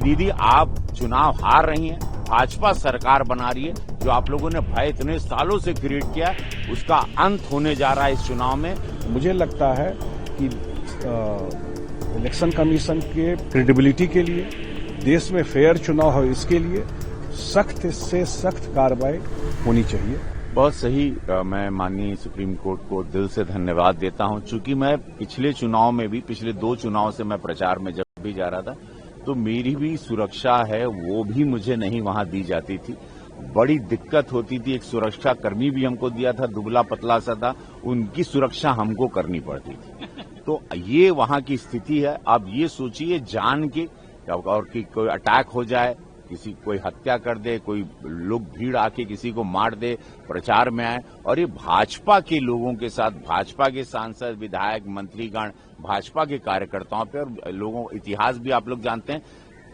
दीदी आप चुनाव हार रही हैं, भाजपा सरकार बना रही है। जो आप लोगों ने भय इतने सालों से क्रिएट किया, उसका अंत होने जा रहा है इस चुनाव में। मुझे लगता है कि इलेक्शन कमीशन के क्रेडिबिलिटी के लिए, देश में फेयर चुनाव हो इसके लिए सख्त से सख्त कार्रवाई होनी चाहिए। बहुत सही। मैं माननीय सुप्रीम कोर्ट को दिल से धन्यवाद देता हूं। चूंकि मैं पिछले चुनाव में भी, पिछले 2 चुनाव से मैं प्रचार में जब भी जा रहा था, तो मेरी भी सुरक्षा है वो भी मुझे नहीं वहां दी जाती थी। बड़ी दिक्कत होती थी। एक सुरक्षा कर्मी भी हमको दिया था, दुबला पतला सा था, उनकी सुरक्षा हमको करनी पड़ती थी। तो ये वहां की स्थिति है। अब ये सोचिए जान के और कि कोई अटैक हो जाए, किसी कोई हत्या कर दे, कोई लोग भीड़ आके किसी को मार दे, प्रचार में आए, और ये भाजपा के लोगों के साथ, भाजपा के सांसद, विधायक, मंत्रीगण, भाजपा के कार्यकर्ताओं पे, और लोगों इतिहास भी आप लोग जानते हैं,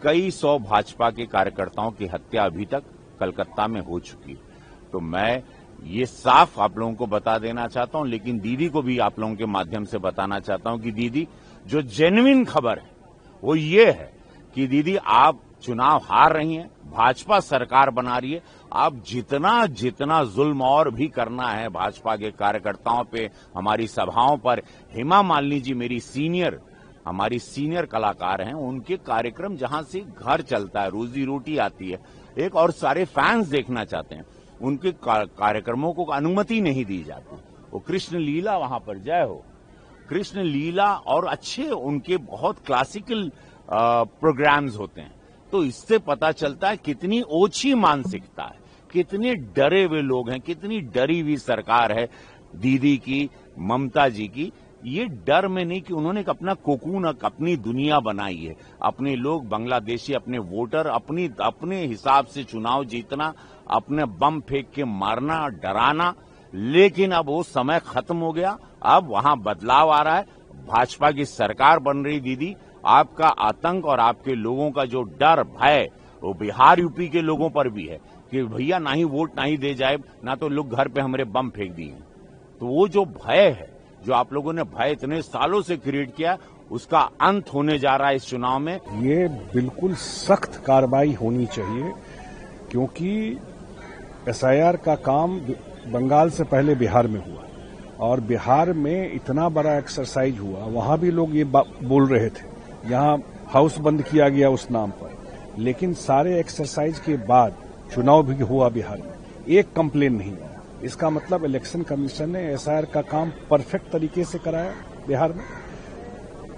कई 100 भाजपा के कार्यकर्ताओं की हत्या अभी तक कलकत्ता में हो चुकी है। तो मैं ये साफ आप लोगों को बता देना चाहता हूं, लेकिन दीदी को भी आप लोगों के माध्यम से बताना चाहता हूं कि दीदी, जो जेन्युइन खबर है वो ये है कि दीदी आप चुनाव हार रही हैं, भाजपा सरकार बना रही है। आप जितना जितना जुल्म और भी करना है भाजपा के कार्यकर्ताओं पे, हमारी सभाओं पर, हेमा मालिनी जी हमारी सीनियर कलाकार हैं, उनके कार्यक्रम जहां से घर चलता है, रोजी रोटी आती है, एक और सारे फैंस देखना चाहते हैं, उनके कार्यक्रमों को अनुमति नहीं दी जाती। वो कृष्ण लीला वहां पर, जय हो कृष्ण लीला, और अच्छे उनके बहुत क्लासिकल प्रोग्राम्स होते हैं। तो इससे पता चलता है कितनी ओछी मानसिकता है, कितने डरे हुए लोग हैं, कितनी डरी हुई सरकार है दीदी की, ममता जी की। ये डर में नहीं कि उन्होंने अपना कोकून, अपनी दुनिया बनाई है, अपने लोग बांग्लादेशी, अपने वोटर, अपने हिसाब से चुनाव जीतना, अपने बम फेंक के मारना, डराना। लेकिन अब वो समय खत्म हो गया। अब वहां बदलाव आ रहा है, भाजपा की सरकार बन रही। दीदी, आपका आतंक और आपके लोगों का जो डर, भय, वो बिहार यूपी के लोगों पर भी है कि भैया ना ही वोट नहीं दे जाए, ना तो लोग घर पे हमारे बम फेंक दिए। तो वो जो भय है, जो आप लोगों ने भय इतने सालों से क्रिएट किया, उसका अंत होने जा रहा है इस चुनाव में। ये बिल्कुल सख्त कार्रवाई होनी चाहिए, क्योंकि एसआईआर का काम बंगाल से पहले बिहार में हुआ, और बिहार में इतना बड़ा एक्सरसाइज हुआ, वहां भी लोग ये बोल रहे थे, यहां हाउस बंद किया गया उस नाम पर। लेकिन सारे एक्सरसाइज के बाद चुनाव भी हुआ बिहार में, एक कंप्लेन नहीं आया। इसका मतलब इलेक्शन कमीशन ने एसआईआर का काम परफेक्ट तरीके से कराया बिहार में।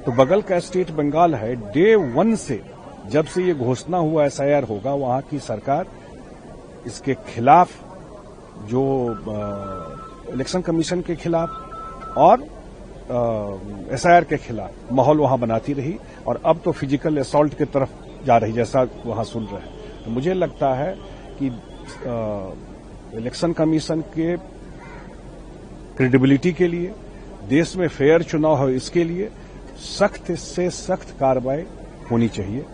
तो बगल का स्टेट बंगाल है, डे 1 से, जब से ये घोषणा हुआ एसआईआर होगा, वहां की सरकार इसके खिलाफ, जो इलेक्शन कमीशन के खिलाफ और एसआईआर के खिलाफ माहौल वहां बनाती रही, और अब तो फिजिकल असॉल्ट की तरफ जा रही, जैसा वहां सुन रहे हैं। तो मुझे लगता है कि इलेक्शन कमीशन के क्रेडिबिलिटी के लिए, देश में फेयर चुनाव हो इसके लिए सख्त से सख्त कार्रवाई होनी चाहिए।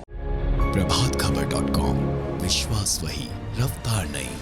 प्रभातखबर.com, विश्वास वही, रफ्तार नहीं।